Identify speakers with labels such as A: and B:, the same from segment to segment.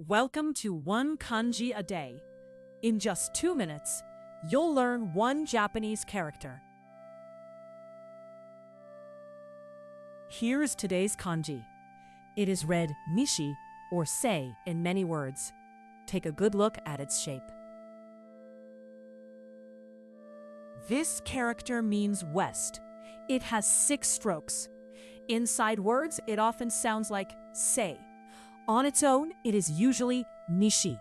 A: Welcome to One Kanji a Day. In just 2 minutes, you'll learn one Japanese character. Here's today's kanji. It is read nishi or sei in many words. Take a good look at its shape. This character means west. It has 6 strokes. Inside words, it often sounds like sei. On its own, it is usually nishi.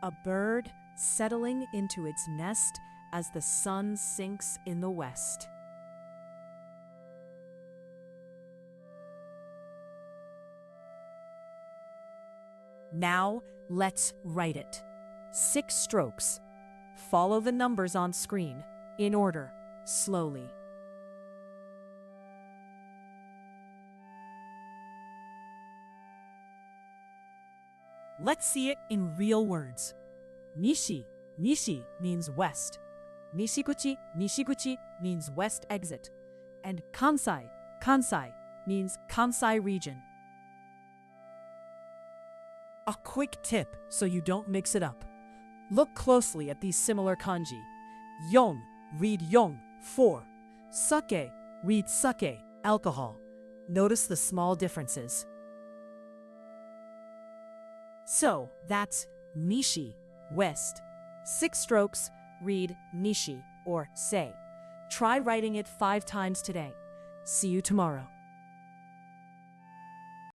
A: A bird settling into its nest as the sun sinks in the west. Now, let's write it. 6 strokes. Follow the numbers on screen, in order, slowly. Let's see it in real words. Nishi, nishi means west. Nishiguchi, nishiguchi means west exit. And Kansai, Kansai means Kansai region. A quick tip so you don't mix it up. Look closely at these similar kanji. Yon, read yong, 4. Sake, read sake, alcohol. Notice the small differences. So, that's nishi, west. 6 strokes, read nishi or sei. Try writing it 5 times today. See you tomorrow.